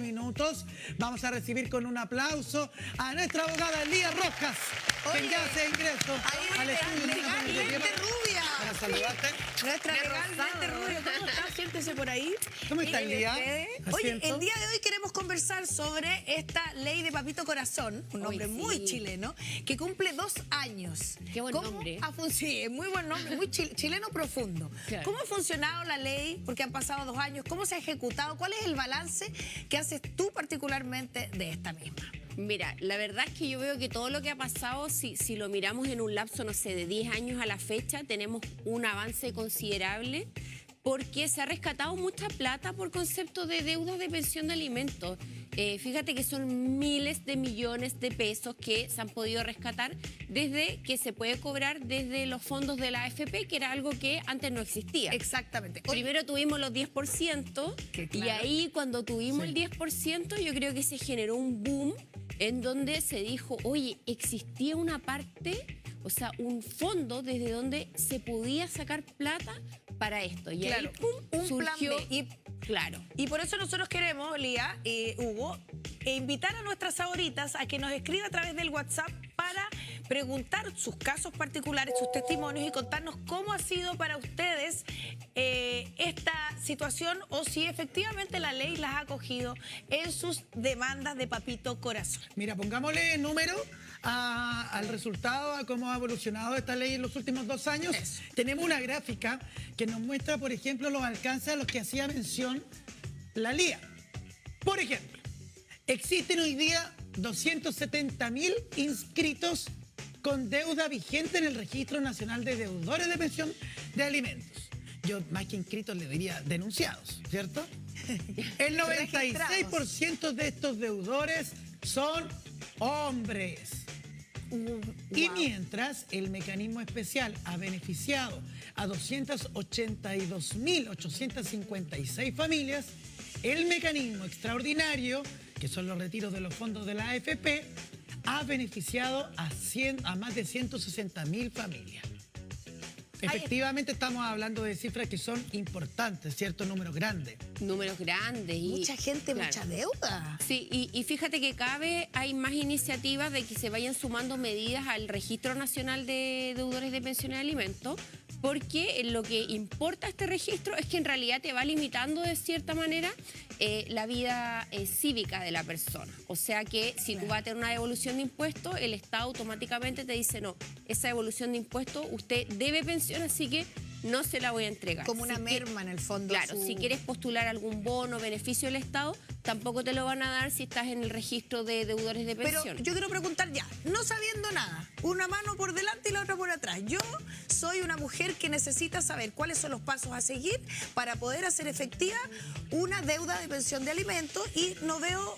minutos. Vamos a recibir con un aplauso a nuestra abogada Lía Rojas, quien ya se ingresó al estudio. Legalmente rubia. Para saludarte. Nuestra legalmente rubia. ¿Cómo está? Siéntese por ahí. ¿Cómo está, Lía? Oye, el día de hoy queremos conversar sobre esta ley de Papito Corazón, un nombre muy chileno, que cumple 2 años. Qué buen nombre. Sí, es muy buen nombre, muy chileno profundo. Claro. ¿Cómo ha funcionado la ley? Porque han pasado 2 años. ¿Cómo se ha ejecutado? ¿Cuál es el balance que haces tú particularmente de esta misma? Mira, la verdad es que yo veo que todo lo que ha pasado, si lo miramos en un lapso, no sé, de 10 años a la fecha, tenemos un avance considerable porque se ha rescatado mucha plata por concepto de deudas de pensión de alimentos. Fíjate que son miles de millones de pesos que se han podido rescatar desde que se puede cobrar desde los fondos de la AFP, que era algo que antes no existía. Exactamente. Primero tuvimos los 10% y ahí cuando tuvimos el 10% yo creo que se generó un boom en donde se dijo, oye, existía una parte, o sea, un fondo desde donde se podía sacar plata para esto. Y claro, ahí, pum, un surgió, plan B. Claro. Y por eso nosotros queremos, Lía, Hugo, invitar a nuestras favoritas a que nos escriba a través del WhatsApp para preguntar sus casos particulares, sus testimonios y contarnos cómo ha sido para ustedes esta situación o si efectivamente la ley las ha acogido en sus demandas de Papito Corazón. Mira, pongámosle número al resultado, a cómo ha evolucionado esta ley en los últimos 2 años. Eso. Tenemos una gráfica que nos muestra, por ejemplo, los alcances a los que hacía mención la Lía. Por ejemplo, existen hoy día 270.000 inscritos con deuda vigente en el Registro Nacional de Deudores de Pensión de Alimentos. Yo, más que inscritos, le diría denunciados, ¿cierto? El 96% de estos deudores son hombres. Y mientras el mecanismo especial ha beneficiado a 282.856 familias, el mecanismo extraordinario, que son los retiros de los fondos de la AFP, ha beneficiado a más de 160.000 familias. Efectivamente estamos hablando de cifras que son importantes, cierto, números grandes. Números grandes. Mucha gente, claro, mucha deuda. Sí, y fíjate que cada vez hay más iniciativas de que se vayan sumando medidas al Registro Nacional de Deudores de Pensión de Alimentos, porque lo que importa este registro es que en realidad te va limitando de cierta manera la vida cívica de la persona. O sea que si tú vas a tener una devolución de impuestos, el Estado automáticamente te dice, no, esa devolución de impuestos usted debe pensión, así que no se la voy a entregar. Como una merma en el fondo. Claro, si quieres postular algún bono, beneficio del Estado, tampoco te lo van a dar si estás en el registro de deudores de pensión. Pero yo quiero preguntar ya, no sabiendo nada, una mano por delante y la otra por atrás. Yo soy una mujer que necesita saber cuáles son los pasos a seguir para poder hacer efectiva una deuda de pensión de alimentos y no veo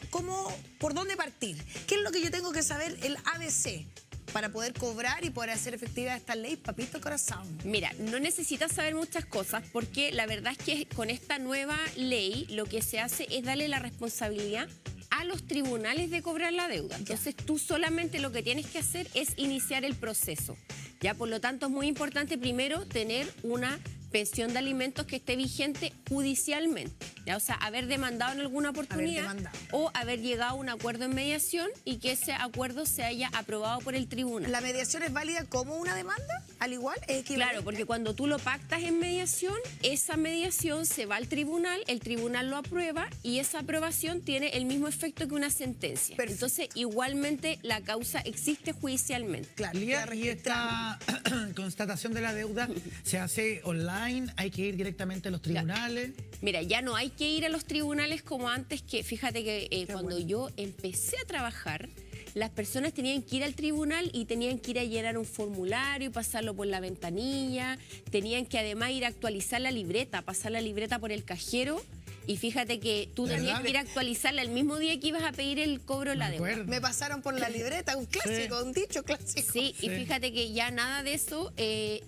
por dónde partir. ¿Qué es lo que yo tengo que saber? El ABC. Para poder cobrar y poder hacer efectiva esta ley, Papito Corazón. Mira, no necesitas saber muchas cosas porque la verdad es que con esta nueva ley lo que se hace es darle la responsabilidad a los tribunales de cobrar la deuda. Entonces tú solamente lo que tienes que hacer es iniciar el proceso. Ya, por lo tanto es muy importante primero tener una pensión de alimentos que esté vigente judicialmente. ¿Ya? O sea, haber demandado en alguna oportunidad o haber llegado a un acuerdo en mediación y que ese acuerdo se haya aprobado por el tribunal. ¿La mediación es válida como una demanda? ¿Al igual? ¿Es equivalente? Claro, porque cuando tú lo pactas en mediación, esa mediación se va al tribunal, el tribunal lo aprueba y esa aprobación tiene el mismo efecto que una sentencia. Perfecto. Entonces, igualmente la causa existe judicialmente. Claro, Lía, y esta constatación de la deuda se hace online, hay que ir directamente a los tribunales. Mira, ya no hay que ir a los tribunales como antes, que fíjate que cuando yo empecé a trabajar, las personas tenían que ir al tribunal y tenían que ir a llenar un formulario y pasarlo por la ventanilla, tenían que además ir a actualizar la libreta, pasar la libreta por el cajero. Y fíjate que tú tenías que ir a actualizarla el mismo día que ibas a pedir el cobro de la deuda. Me pasaron por la libreta, un clásico, un dicho clásico. Sí, y fíjate que ya nada de eso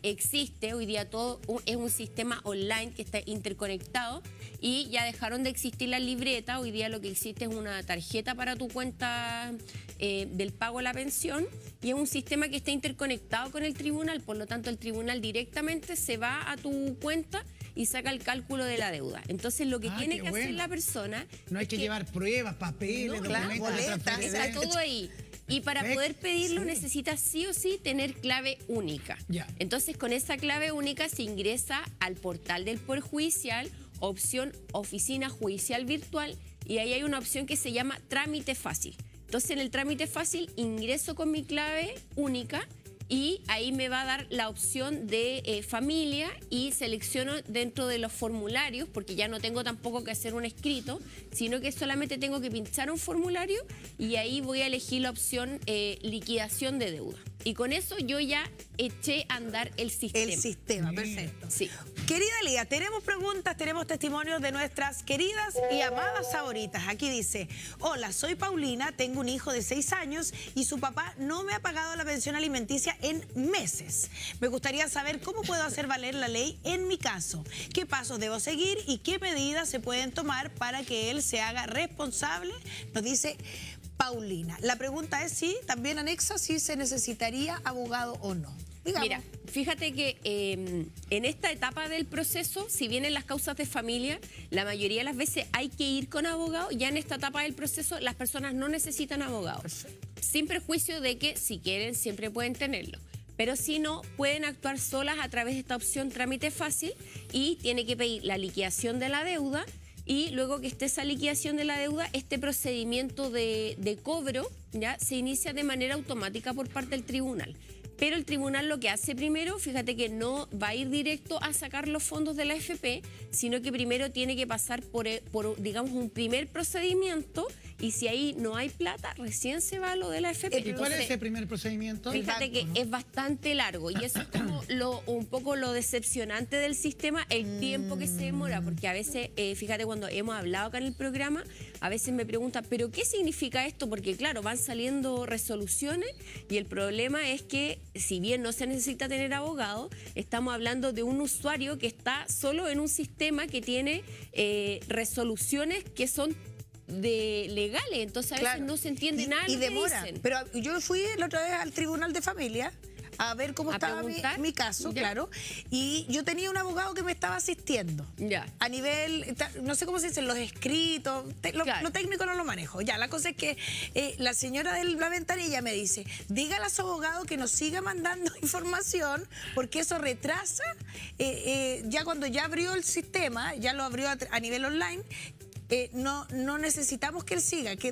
existe. Hoy día todo es un sistema online que está interconectado y ya dejaron de existir las libretas. Hoy día lo que existe es una tarjeta para tu cuenta del pago de la pensión y es un sistema que está interconectado con el tribunal. Por lo tanto, el tribunal directamente se va a tu cuenta y saca el cálculo de la deuda. Entonces lo que tiene qué que hacer bueno. la persona... No hay es que llevar pruebas, papeles, No, claro, documentos, boletas, transferencias. Está todo ahí. Y para Perfecto, poder pedirlo sí. necesitas sí o sí tener clave única. Ya. Entonces con esa clave única se ingresa al portal del Poder Judicial, opción Oficina Judicial Virtual, y ahí hay una opción que se llama Trámite Fácil. Entonces en el Trámite Fácil ingreso con mi clave única y ahí me va a dar la opción de familia y selecciono dentro de los formularios, porque ya no tengo tampoco que hacer un escrito, sino que solamente tengo que pinchar un formulario y ahí voy a elegir la opción liquidación de deuda. Y con eso yo ya eché a andar el sistema. El sistema, Mira. perfecto. Sí. Querida Lía, tenemos preguntas, tenemos testimonios de nuestras queridas y amadas favoritas. Aquí dice, hola, soy Paulina, tengo un hijo de 6 años y su papá no me ha pagado la pensión alimenticia en meses. Me gustaría saber cómo puedo hacer valer la ley en mi caso, qué pasos debo seguir y qué medidas se pueden tomar para que él se haga responsable, nos dice Paulina. La pregunta es si, también anexa, si se necesitaría abogado o no. Digamos. Mira, fíjate que en esta etapa del proceso, si bien en las causas de familia, la mayoría de las veces hay que ir con abogado, ya en esta etapa del proceso las personas no necesitan abogado. Sin perjuicio de que si quieren siempre pueden tenerlo. Pero si no, pueden actuar solas a través de esta opción Trámite Fácil y tiene que pedir la liquidación de la deuda y luego que esté esa liquidación de la deuda, este procedimiento de cobro ya se inicia de manera automática por parte del tribunal. Pero el tribunal lo que hace primero, fíjate que no va a ir directo a sacar los fondos de la AFP, sino que primero tiene que pasar por digamos, un primer procedimiento y si ahí no hay plata, recién se va a lo de la AFP. ¿Y cuál es Entonces, ese primer procedimiento? fíjate que es bastante largo y eso es como un poco lo decepcionante del sistema, el tiempo que se demora, porque a veces, fíjate, cuando hemos hablado acá en el programa, a veces me preguntan, ¿pero qué significa esto? Porque claro, van saliendo resoluciones y el problema es que si bien no se necesita tener abogado, estamos hablando de un usuario que está solo en un sistema que tiene resoluciones que son legales, entonces a veces Claro. no se entiende nada de y lo que demora. dicen. Pero yo fui la otra vez al Tribunal de Familia a ver cómo ¿A estaba preguntar? mi caso, Ya. claro. Y yo tenía un abogado que me estaba asistiendo. Ya. A nivel, no sé cómo se dicen, los escritos, Claro. lo técnico no lo manejo. Ya, la cosa es que la señora de la ventanilla me dice, dígale a su abogado que nos siga mandando información porque eso retrasa, ya cuando ya abrió el sistema, ya lo abrió a nivel online, no necesitamos que él siga, que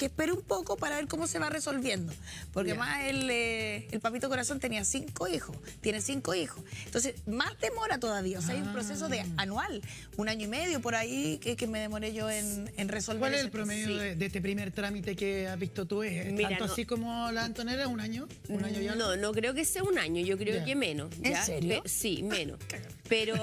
espere un poco para ver cómo se va resolviendo. Porque Ya. más el papito corazón tenía 5 hijos, tiene 5 hijos. Entonces, más demora todavía. O sea, hay un proceso de anual, 1 año y medio por ahí que me demoré yo en resolver. ¿Cuál es ese el promedio Sí. de este primer trámite que has visto tú? ¿Es Mira, tanto no- así como la Antonella? ¿Un año? ¿Un año y algo? No, no creo que sea un año, yo creo Ya. que menos. ¿En ¿ya? serio? Sí, menos. Pero,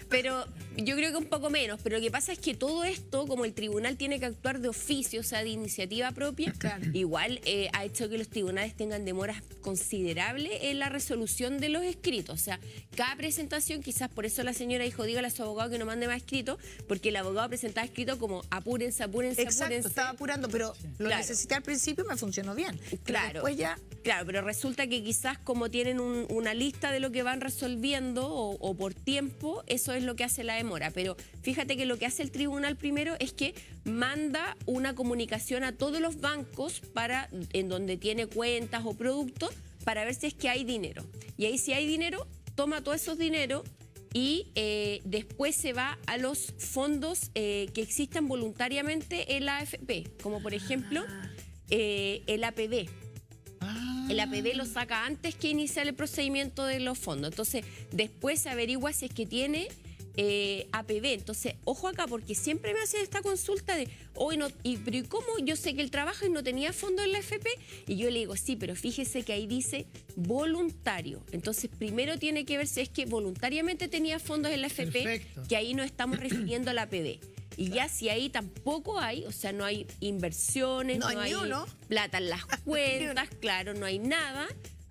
pero yo creo que un poco menos. Pero lo que pasa es que todo esto, como el tribunal tiene que actuar de oficio, o sea, de iniciativa propia, igual ha hecho que los tribunales tengan demoras considerables en la resolución de los escritos. O sea, cada presentación, quizás por eso la señora dijo, dígale a su abogado que no mande más escritos, porque el abogado presentaba escrito como apúrense, apúrense, Exacto, apúrense. estaba apurando, pero lo Claro. necesité al principio y me funcionó bien. Pero Claro. después ya... Claro, pero resulta que quizás como tienen una lista de lo que van resolviendo o por tiempo, eso es lo que hace la demora. Pero fíjate que lo que hace el tribunal primero es que manda una comunicación a todos los bancos en donde tiene cuentas o productos para ver si es que hay dinero. Y ahí si hay dinero, toma todos esos dineros y después se va a los fondos que existan voluntariamente en la AFP, como por ejemplo el APB. Ah, El APB lo saca antes que iniciar el procedimiento de los fondos. Entonces, después se averigua si es que tiene APB. Entonces, ojo acá, porque siempre me hacen esta consulta de, hoy no, pero ¿y cómo? Yo sé que él trabaja y no tenía fondo en la AFP. Y yo le digo, sí, pero fíjese que ahí dice voluntario. Entonces, primero tiene que ver si es que voluntariamente tenía fondos en la AFP, Perfecto. que ahí nos estamos refiriendo al APB. Y ya si ahí tampoco hay, o sea, no hay inversiones, No no hay hay ni uno. plata en las cuentas, claro, no hay nada.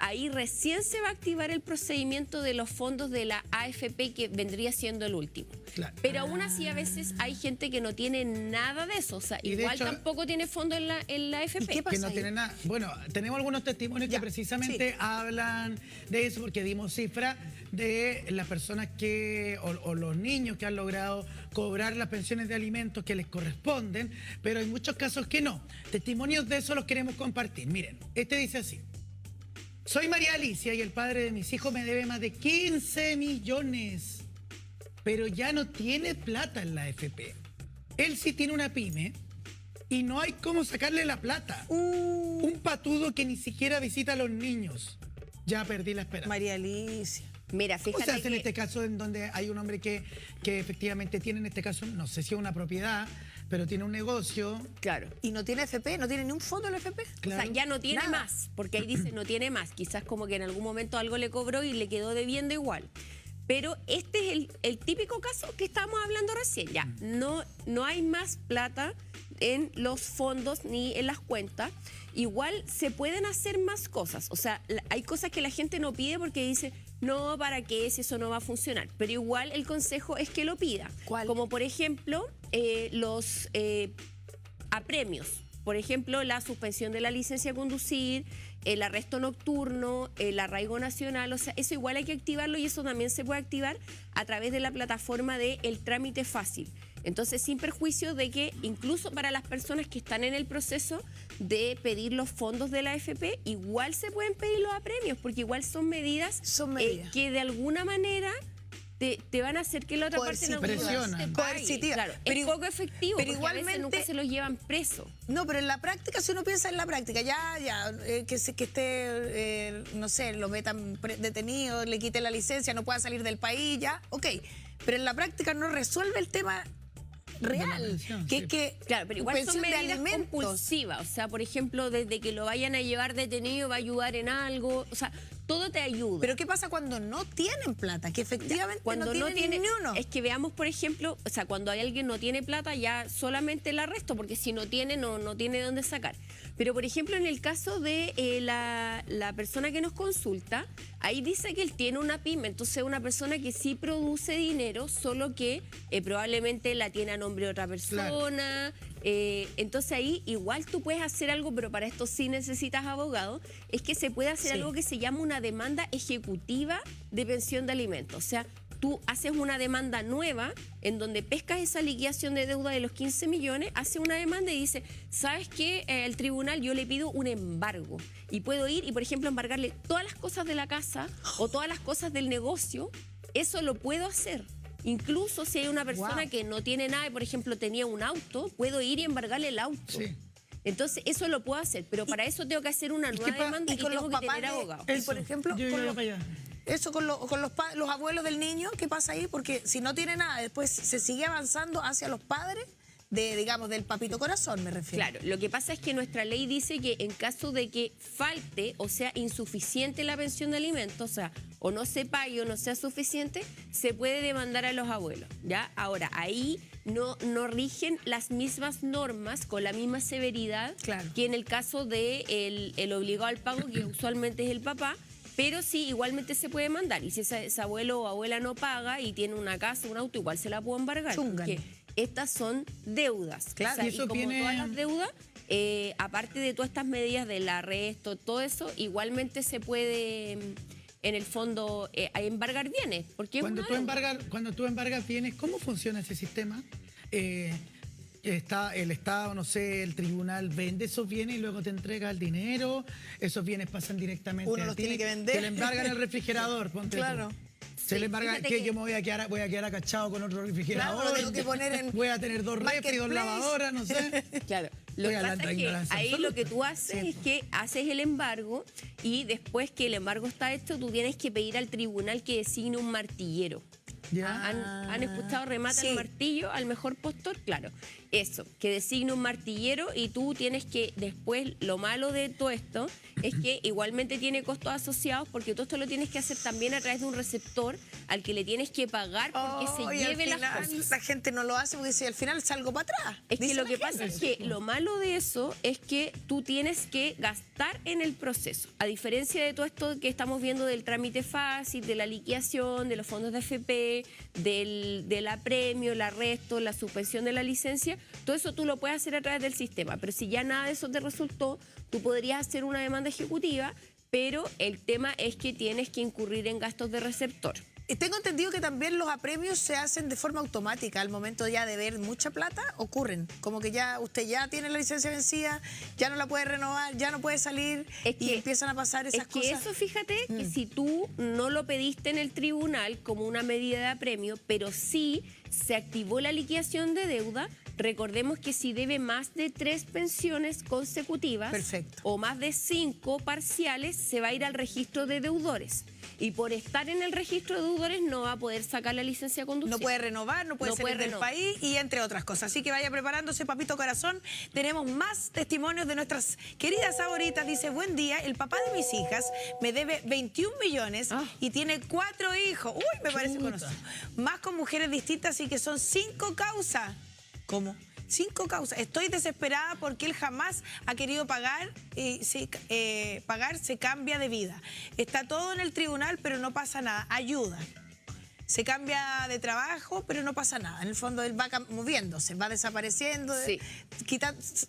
ahí recién se va a activar el procedimiento de los fondos de la AFP, que vendría siendo el último. Claro. Pero aún así a veces hay gente que no tiene nada de eso, o sea, Y de igual hecho, tampoco tiene fondo en la AFP. ¿Y qué pasa Que no ahí? tiene nada. Bueno, tenemos algunos testimonios Ya, que precisamente hablan de eso, porque dimos cifras de las personas que, o los niños que han logrado cobrar las pensiones de alimentos que les corresponden, pero hay muchos casos que no. Testimonios de eso los queremos compartir. Miren, este dice así. Soy María Alicia y el padre de mis hijos me debe más de 15 millones, pero ya no tiene plata en la AFP. Él sí tiene una pyme y no hay cómo sacarle la plata. Un patudo que ni siquiera visita a los niños. Ya perdí la esperanza. María Alicia. Mira, ¿Cómo fíjate se hace en que... este caso en donde hay un hombre que efectivamente tiene, en este caso, no sé si es una propiedad, pero tiene un negocio? Claro. ¿Y no tiene FP? ¿No tiene ni un fondo el FP? Claro. O sea, ya no tiene Nada. más, porque ahí dice no tiene más. Quizás como que en algún momento algo le cobró y le quedó debiendo igual. Pero este es el típico caso que estábamos hablando recién. Ya, no hay más plata en los fondos ni en las cuentas. Igual se pueden hacer más cosas. O sea, hay cosas que la gente no pide porque dice, no, ¿para qué? Si eso no va a funcionar. Pero igual el consejo es que lo pida. ¿Cuál? Como por ejemplo, los apremios. Por ejemplo, la suspensión de la licencia de conducir, el arresto nocturno, el arraigo nacional, o sea, eso igual hay que activarlo y eso también se puede activar a través de la plataforma de El Trámite Fácil. Entonces, sin perjuicio de que incluso para las personas que están en el proceso de pedir los fondos de la AFP, igual se pueden pedir los apremios, porque igual son medidas, que de alguna manera te van a hacer que la otra parte en algún momento Presionan. se pague. Coercitiva. Claro, Pero es poco efectivo, pero porque a veces igualmente- nunca se los llevan preso. No, pero en la práctica, si uno piensa en la práctica, que esté, no sé, lo metan detenido, le quiten la licencia, no pueda salir del país, ya, ok. Pero en la práctica no resuelve el tema real, pensión, que sí. es que Claro, pero igual son pensión de medidas alimentos. compulsivas. O sea, por ejemplo, desde que lo vayan a llevar detenido va a ayudar en algo. O sea, todo te ayuda. Pero ¿qué pasa cuando no tienen plata? Que efectivamente cuando no tienen ni uno. es que veamos, por ejemplo, o sea, cuando hay alguien no tiene plata, ya solamente el arresto, porque si no tiene, no tiene dónde sacar. Pero, por ejemplo, en el caso de la persona que nos consulta, ahí dice que él tiene una pyme, entonces una persona que sí produce dinero, solo que probablemente la tiene a nombre de otra persona. Entonces ahí igual tú puedes hacer algo, pero para esto sí necesitas abogado, es que se puede hacer Sí. algo que se llama una demanda ejecutiva de pensión de alimentos. O sea, tú haces una demanda nueva en donde pescas esa liquidación de deuda de los 15 millones, haces una demanda y dice, ¿sabes qué? El tribunal, yo le pido un embargo y puedo ir y, por ejemplo, embargarle todas las cosas de la casa o todas las cosas del negocio. Eso lo puedo hacer. Incluso si hay una persona Wow. que no tiene nada y, por ejemplo, tenía un auto, puedo ir y embargarle el auto. Sí. Entonces, eso lo puedo hacer, pero para eso tengo que hacer una nueva demanda y y con tengo los que papás tener de- abogado. Y por ejemplo, yo con iba los- para allá. Eso con los abuelos del niño, ¿qué pasa ahí? Porque si no tiene nada, después se sigue avanzando hacia los padres digamos, del papito corazón, me refiero. Claro, lo que pasa es que nuestra ley dice que en caso de que falte o sea insuficiente la pensión de alimentos, o sea, o no se pague o no sea suficiente, se puede demandar a los abuelos, ¿ya? Ahora, ahí no rigen las mismas normas con la misma severidad Claro. que en el caso de el obligado al pago, que usualmente es el papá. Pero sí, igualmente se puede mandar. Y si ese abuelo o abuela no paga y tiene una casa, un auto, igual se la puedo embargar. Chúngale. Porque estas son deudas. Claro, O sea, y eso y como viene- todas las deudas, aparte de todas estas medidas del arresto, todo eso, igualmente se puede, en el fondo, embargar bienes. Porque es Cuando una tú deuda. cuando tú embargas bienes, ¿cómo funciona ese sistema? Está el Estado, no sé, el tribunal vende esos bienes y luego te entrega el dinero. Esos bienes pasan directamente Uno a los ti. tiene que vender. Te le embargan el refrigerador, ponte Claro. tú. Se le embarga fíjate que que- yo me voy a quedar acachado con otro refrigerador. Claro, lo tengo que poner en voy a tener 2 refri, 2 Marketplace. lavadoras, no sé. Claro, lo Estoy que hablando pasa de es que ignorancia ahí lo que absoluta. tú haces es que haces el embargo y después que el embargo está hecho, tú tienes que pedir al tribunal que designe un martillero. Ya. ¿Han escuchado remata Sí. el martillo al mejor postor? Claro, eso, que designe un martillero y tú tienes que, después, lo malo de todo esto es que igualmente tiene costos asociados porque todo esto lo tienes que hacer también a través de un receptor al que le tienes que pagar porque Oh, se y al lleve las final cosas. La gente no lo hace porque si al final salgo para atrás. Es que dice lo la que gente. pasa es que lo malo de eso es que tú tienes que gastar en el proceso. A diferencia de todo esto que estamos viendo del trámite fácil, de la liquidación, de los fondos de AFP, del apremio, el arresto, la suspensión de la licencia, todo eso tú lo puedes hacer a través del sistema. Pero si ya nada de eso te resultó, tú podrías hacer una demanda ejecutiva, pero el tema es que tienes que incurrir en gastos de receptor. Y tengo entendido que también los apremios se hacen de forma automática. Al momento ya de ver mucha plata, ocurren. Como que ya usted ya tiene la licencia vencida, ya no la puede renovar, ya no puede salir y empiezan a pasar esas Es que cosas. eso, fíjate, que si tú no lo pediste en el tribunal como una medida de apremio, pero sí se activó la liquidación de deuda, recordemos que si debe más de 3 pensiones consecutivas Perfecto. o más de 5 parciales, se va a ir al registro de deudores. Y por estar en el registro de deudores no va a poder sacar la licencia de conducir. No puede renovar, no puede No salir puede del renovar. país y entre otras cosas. Así que vaya preparándose, papito corazón. Tenemos más testimonios de nuestras queridas favoritas. Dice, buen día, el papá de mis hijas me debe 21 millones y tiene 4 hijos. Uy, me parece conocido. Más con mujeres distintas, así que son 5 causas. ¿Cómo? 5 causas. Estoy desesperada porque él jamás ha querido pagar y pagar se cambia de vida. Está todo en el tribunal, pero no pasa nada. Ayuda. Se cambia de trabajo, pero no pasa nada. En el fondo él va moviéndose, va desapareciendo, Sí.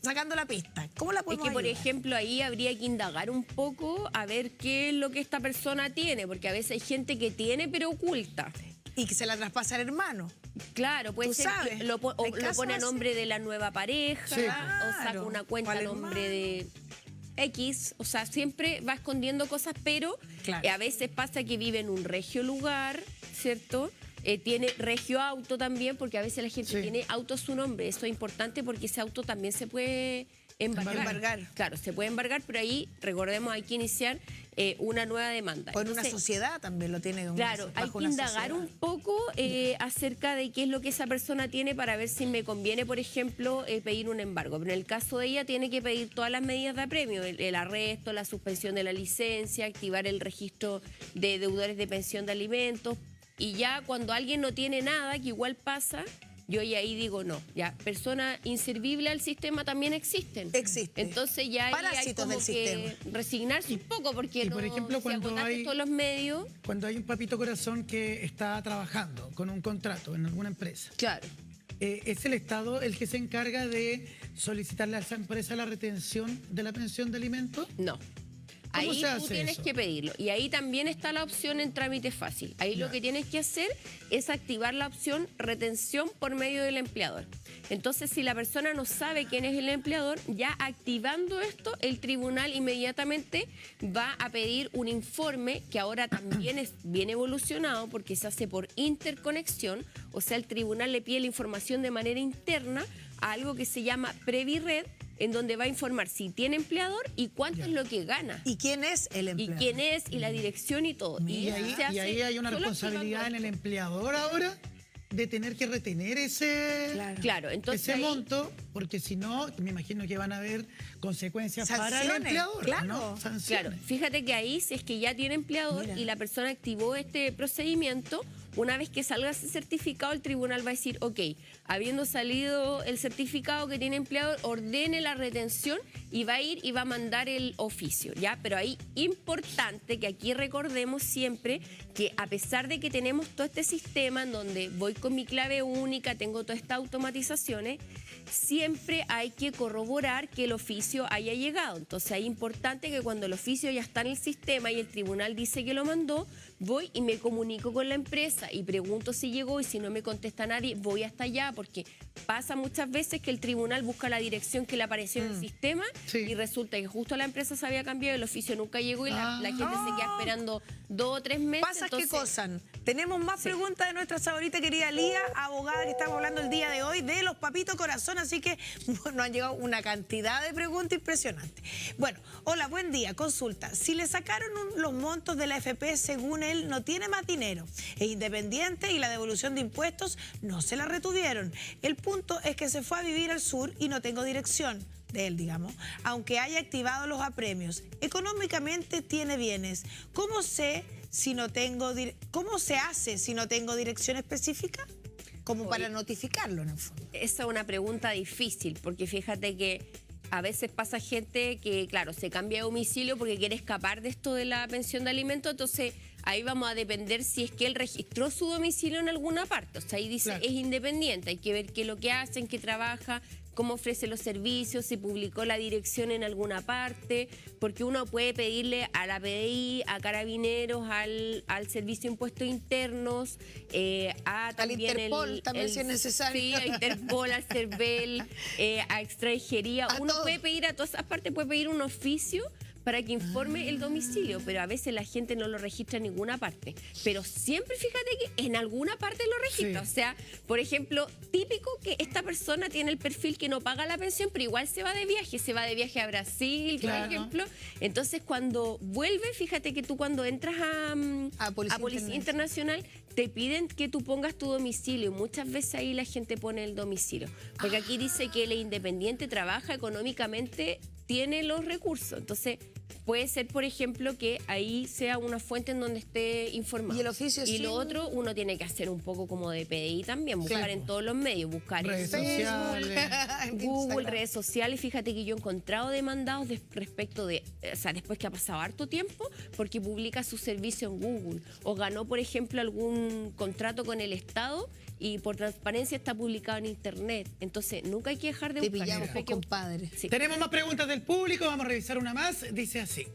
sacando la pista. ¿Cómo la Es podemos que, por ayudar? ejemplo, ahí habría que indagar un poco a ver qué es lo que esta persona tiene, porque a veces hay gente que tiene pero oculta. Y que se la traspasa al hermano. Claro, puede Tú ser sabes, que lo hay casos pone a así. nombre de la nueva pareja, Sí. o saca Claro, una cuenta o a al nombre de X, o sea, siempre va escondiendo cosas, pero Claro. a veces pasa que vive en un regio lugar, ¿cierto? Tiene regio auto también, porque a veces la gente Sí. tiene auto a su nombre. Eso es importante porque ese auto también se puede embargar. Claro, se puede embargar, pero ahí, recordemos, hay que iniciar una nueva demanda. O en una Entonces, sociedad también lo tiene. claro, hay bajo que una indagar sociedad. un poco acerca de qué es lo que esa persona tiene para ver si me conviene, por ejemplo, pedir un embargo. Pero en el caso de ella tiene que pedir todas las medidas de apremio, el arresto, la suspensión de la licencia, activar el registro de deudores de pensión de alimentos. Y ya cuando alguien no tiene nada, que igual pasa, yo ya ahí digo no, ya, personas inservibles al sistema también existen. Existe. Entonces ya ahí hay Parásitos como del que sistema. resignarse un poco porque Y, por no, ejemplo, si cuando agotaste hay- todos los medios. Cuando hay un papito corazón que está trabajando con un contrato en alguna empresa, Claro. ¿es el Estado el que se encarga de solicitarle a esa empresa la retención de la pensión de alimentos? No. ¿Cómo Ahí se tú hace tienes eso? que pedirlo. Y ahí también está la opción en trámite fácil. Ahí lo Ya. que tienes que hacer es activar la opción retención por medio del empleador. Entonces, si la persona no sabe quién es el empleador, ya activando esto, el tribunal inmediatamente va a pedir un informe que ahora también es bien evolucionado porque se hace por interconexión. O sea, el tribunal le pide la información de manera interna a algo que se llama Previred, en donde va a informar si tiene empleador y cuánto Ya. es lo que gana. ¿Y quién es el Y empleado? quién es, y la dirección y todo. Y ahí, se hace y ahí hay una solo responsabilidad en activando el empleador ahora de tener que retener ese, Claro. Claro, entonces ese ahí- monto, porque si no, me imagino que van a haber consecuencias para el Sanciones, empleador. claro. ¿no? Sanciones. Claro, fíjate que ahí, si es que ya tiene empleador Mira. y la persona activó este procedimiento, una vez que salga ese certificado, el tribunal va a decir, ok, habiendo salido el certificado que tiene empleador, ordene la retención y va a ir y va a mandar el oficio, ¿ya? Pero ahí, importante que aquí recordemos siempre que a pesar de que tenemos todo este sistema en donde voy con mi clave única, tengo todas estas automatizaciones, siempre hay que corroborar que el oficio haya llegado. Entonces es importante que cuando el oficio ya está en el sistema y el tribunal dice que lo mandó, voy y me comunico con la empresa y pregunto si llegó, y si no me contesta nadie, voy hasta allá, porque pasa muchas veces que el tribunal busca la dirección que le apareció en el sistema Sí. y resulta que justo la empresa se había cambiado, el oficio nunca llegó y la gente se queda esperando 2 o 3 meses. ¿Pasa qué entonces- cosa? Tenemos más preguntas de nuestra saborita querida Lía, abogada, que estamos hablando el día de hoy de los papitos corazón, así que nos han llegado una cantidad de preguntas impresionantes. Bueno, hola, buen día, consulta. Si le sacaron los montos de la AFP, según él, no tiene más dinero, es independiente y la devolución de impuestos no se la retuvieron. El punto es que se fue a vivir al sur y no tengo dirección de él, digamos, aunque haya activado los apremios. Económicamente tiene bienes. ¿Cómo se hace si no tengo dirección específica? Como para notificarlo, en el fondo. Esa es una pregunta difícil, porque fíjate que a veces pasa gente que, claro, se cambia de domicilio porque quiere escapar de esto de la pensión de alimentos, entonces ahí vamos a depender si es que él registró su domicilio en alguna parte. O sea, ahí dice, claro, es independiente, hay que ver qué es lo que hace, en qué trabaja, cómo ofrece los servicios, si publicó la dirección en alguna parte, porque uno puede pedirle a la PDI, a Carabineros, al Servicio de Impuestos Internos, al Interpol también si es necesario. Sí, a Interpol, al CERVEL, a Extranjería. Uno puede pedir a todas esas partes, puede pedir un oficio para que informe el domicilio, pero a veces la gente no lo registra en ninguna parte. Pero siempre fíjate que en alguna parte lo registra. Sí. O sea, por ejemplo, típico que esta persona tiene el perfil que no paga la pensión, pero igual se va de viaje a Brasil, claro, por ejemplo. Entonces, cuando vuelve, fíjate que tú cuando entras a Policía Internacional, te piden que tú pongas tu domicilio. Muchas veces ahí la gente pone el domicilio. Porque aquí dice que el independiente trabaja económicamente, tiene los recursos. Entonces, puede ser, por ejemplo, que ahí sea una fuente en donde esté informado. Y el oficio y lo otro, uno tiene que hacer un poco como de PDI también, buscar, claro, en todos los medios, buscar redes en sociales, Google, redes sociales. Fíjate que yo he encontrado demandados respecto de, o sea, después que ha pasado harto tiempo, porque publica su servicio en Google, o ganó, por ejemplo, algún contrato con el Estado y por transparencia está publicado en internet. Entonces, nunca hay que dejar de buscar. Te pillamos, compadre. Sí. Tenemos más preguntas del público, vamos a revisar una más. Dice así: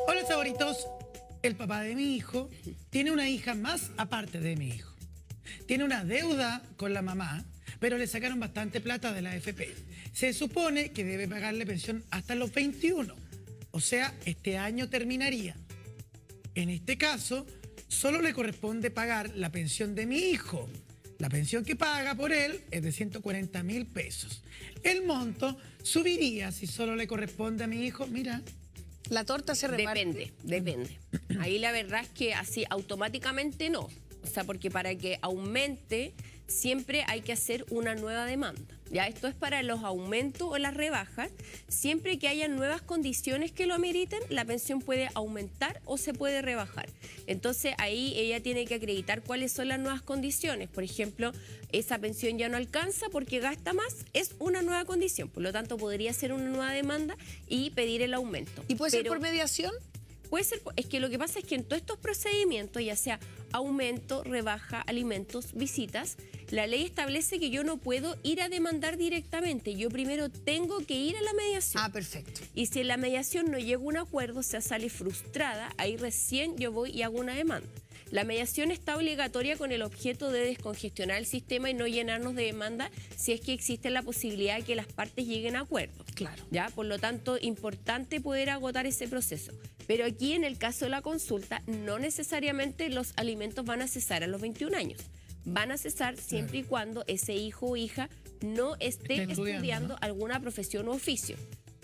hola, saboritos. El papá de mi hijo tiene una hija más aparte de mi hijo. Tiene una deuda con la mamá, pero le sacaron bastante plata de la AFP. Se supone que debe pagarle pensión hasta los 21. O sea, este año terminaría. En este caso, solo le corresponde pagar la pensión de mi hijo. La pensión que paga por él es de 140.000 pesos. El monto subiría si solo le corresponde a mi hijo. Mira, la torta se reparte. Depende. Ahí la verdad es que así automáticamente no. O sea, porque para que aumente siempre hay que hacer una nueva demanda. Ya, esto es para los aumentos o las rebajas. Siempre que haya nuevas condiciones que lo ameriten, la pensión puede aumentar o se puede rebajar. Entonces ahí ella tiene que acreditar cuáles son las nuevas condiciones. Por ejemplo, esa pensión ya no alcanza porque gasta más, es una nueva condición. Por lo tanto, podría hacer una nueva demanda y pedir el aumento. ¿Y puede ser por mediación? Puede ser, es que lo que pasa es que en todos estos procedimientos, ya sea aumento, rebaja, alimentos, visitas, la ley establece que yo no puedo ir a demandar directamente. Yo primero tengo que ir a la mediación. Ah, perfecto. Y si en la mediación no llega a un acuerdo, o sea, sale frustrada, ahí recién yo voy y hago una demanda. La mediación está obligatoria con el objeto de descongestionar el sistema y no llenarnos de demanda si es que existe la posibilidad de que las partes lleguen a acuerdo. Claro. ¿Ya? Por lo tanto, importante poder agotar ese proceso. Pero aquí, en el caso de la consulta, no necesariamente los alimentos van a cesar a los 21 años. Van a cesar siempre y cuando ese hijo o hija no esté estudiando, ¿no?, alguna profesión u oficio.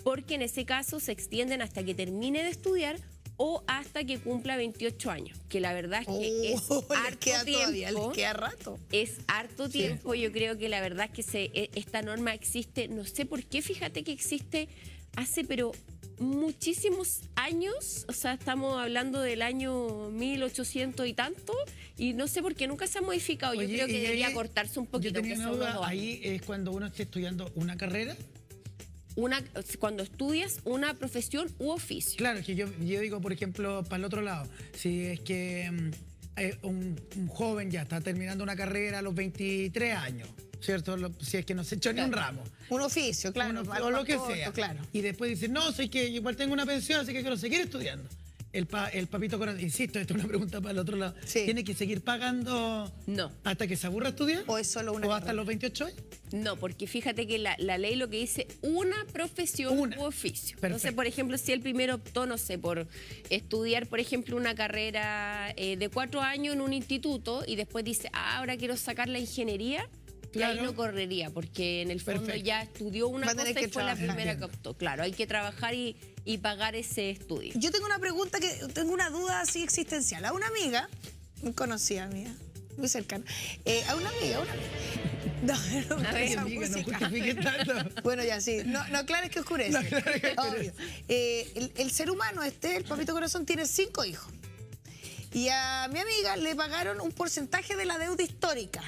Porque en ese caso se extienden hasta que termine de estudiar o hasta que cumpla 28 años, que la verdad es que es harto tiempo. Les queda rato. Es harto tiempo. Yo creo que la verdad es que esta norma existe, no sé por qué, fíjate que existe hace pero muchísimos años, o sea, estamos hablando del año 1800 y tanto, y no sé por qué nunca se ha modificado. Yo creo que debería cortarse un poquito. Yo tenía una duda, ahí es cuando uno está estudiando una carrera. Cuando estudias una profesión u oficio. Claro, que yo digo, por ejemplo, para el otro lado, si es que un joven ya está terminando una carrera a los 23 años, ¿cierto? Si es que no se echó ni un ramo. Un oficio, claro. O lo que sea. Claro. Y después dice, no, sé que igual tengo una pensión, así que quiero seguir estudiando. el papito corazón, insisto, esto es una pregunta para el otro lado, Sí. ¿tiene que seguir pagando No. hasta que se aburra estudiar? ¿O es solo una ¿O hasta carrera? los 28 años? No, porque fíjate que la ley lo que dice una profesión Una. u oficio. Perfecto. Entonces, por ejemplo, si él primero optó, no sé, por estudiar, por ejemplo, una carrera de 4 años en un instituto y después dice, ahora quiero sacar la ingeniería, y Claro. ahí no correría, porque en el fondo Perfecto. ya estudió una Va a tener cosa y que fue la trabajar. primera que optó. Claro, hay que trabajar y pagar ese estudio. Yo tengo una pregunta, tengo una duda así existencial. A una amiga, muy conocida mía, muy cercana, a una amiga. No, no me gusta ver, esa Amiga, no música. justifiques tanto. Bueno, ya sí. No, claro es que oscurece. No, claro que Obvio. El ser humano, el papito corazón, tiene 5 hijos. Y a mi amiga le pagaron un porcentaje de la deuda histórica,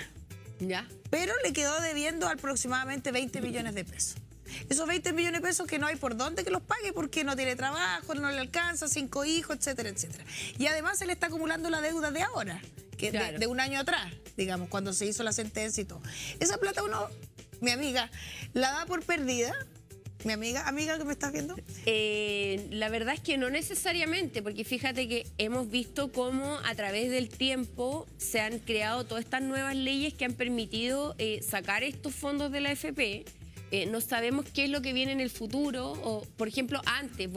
¿Ya? pero le quedó debiendo aproximadamente 20 millones de pesos. Esos 20 millones de pesos que no hay por dónde que los pague porque no tiene trabajo, no le alcanza, 5 hijos, etcétera, etcétera. Y además se le está acumulando la deuda de ahora, que es Claro. de un año atrás, digamos, cuando se hizo la sentencia y todo. Esa plata mi amiga, la da por perdida. Mi amiga que me estás viendo. La verdad es que no necesariamente, porque fíjate que hemos visto cómo a través del tiempo se han creado todas estas nuevas leyes que han permitido sacar estos fondos de la AFP. No sabemos qué es lo que viene en el futuro, o por ejemplo, antes,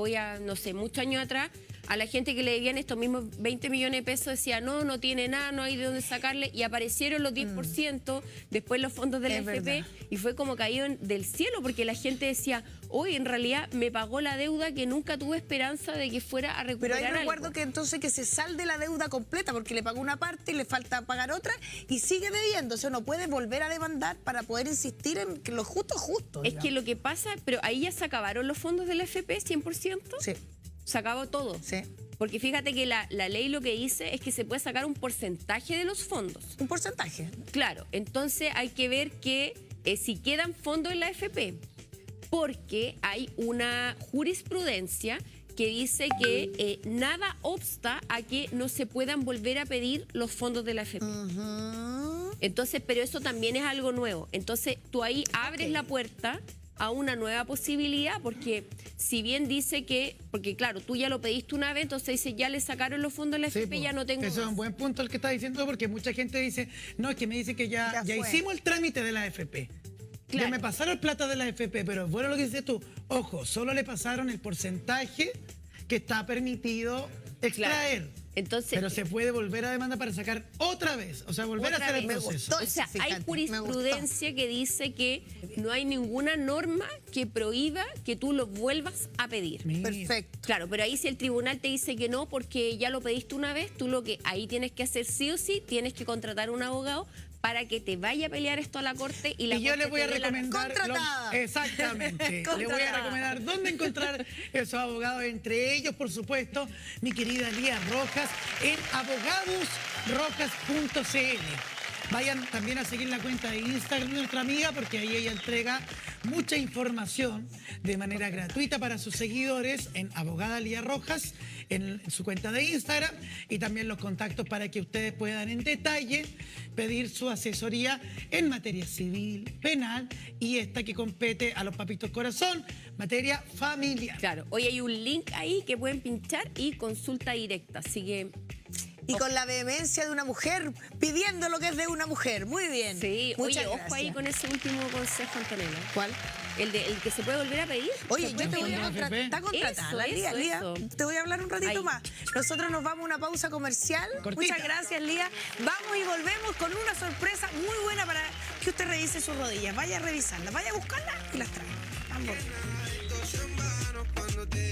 no sé, muchos años atrás, a la gente que le debían estos mismos 20 millones de pesos decía, no tiene nada, no hay de dónde sacarle, y aparecieron los 10%, después los fondos de la Es AFP, verdad. y fue como caído del cielo, porque la gente decía, hoy en realidad me pagó la deuda que nunca tuve esperanza de que fuera a Pero recuperar ahí recuerdo algo. que entonces que se salde la deuda completa porque le pagó una parte y le falta pagar otra y sigue debiendo. O sea, no puede volver a demandar para poder insistir en que lo justo es justo. Es que lo que pasa, pero ahí ya se acabaron los fondos de la AFP, 100%, Sí, se acabó todo. sí. Porque fíjate que la ley lo que dice es que se puede sacar un porcentaje de los fondos. Un porcentaje. Claro, entonces hay que ver que si quedan fondos en la AFP, porque hay una jurisprudencia que dice que nada obsta a que no se puedan volver a pedir los fondos de la AFP. Entonces, pero eso también es algo nuevo. Entonces, tú ahí abres la puerta a una nueva posibilidad, porque si bien dice que, porque claro, tú ya lo pediste una vez, entonces dice, ya le sacaron los fondos de la Sí, AFP, po. ya no tengo Eso es más. un buen punto el que está diciendo, porque mucha gente dice, no, es que me dice que ya Ya fue. hicimos el trámite de la AFP. Claro. Ya me pasaron plata de la AFP, pero bueno lo que dices tú, ojo, solo le pasaron el porcentaje que está permitido extraer. Claro. Entonces, pero se puede volver a demandar para sacar otra vez, o sea, volver a Otra hacer el vez. proceso. Me o sea, Fíjate, hay me jurisprudencia que dice que no hay ninguna norma que prohíba que tú lo vuelvas a pedir. Mira. Perfecto. Claro, pero ahí si el tribunal te dice que no porque ya lo pediste una vez, tú lo que ahí tienes que hacer sí o sí, tienes que contratar un abogado para que te vaya a pelear esto a la corte y la Y yo corte le voy a te dé la- recomendar... Contratada. Exactamente. Le voy a Contratada. recomendar dónde encontrar esos abogados. Entre ellos, por supuesto, mi querida Lía Rojas en abogadosrojas.cl. Vayan también a seguir la cuenta de Instagram de nuestra amiga, porque ahí ella entrega mucha información de manera gratuita para sus seguidores en Abogada Lía Rojas, en su cuenta de Instagram, y también los contactos para que ustedes puedan en detalle pedir su asesoría en materia civil, penal y esta que compete a los papitos corazón, materia familiar. Claro, hoy hay un link ahí que pueden pinchar y consulta directa, así que Y con la vehemencia de una mujer, pidiendo lo que es de una mujer. Muy bien. sí, Muchas oye, ojo ahí gracias. con ese último consejo, Antonella. ¿Cuál? El que se puede volver a pedir. Oye, ¿Se yo puede te voy pedir? a contratar. AFP. Está contratada. Eso, la Lía, eso, Lía, eso. te voy a hablar un ratito Ahí. más. Nosotros nos vamos a una pausa comercial. Cortita. Muchas gracias, Lía. Vamos y volvemos con una sorpresa muy buena para que usted revise sus rodillas. Vaya a revisarlas, vaya a buscarlas y las trae. Vamos.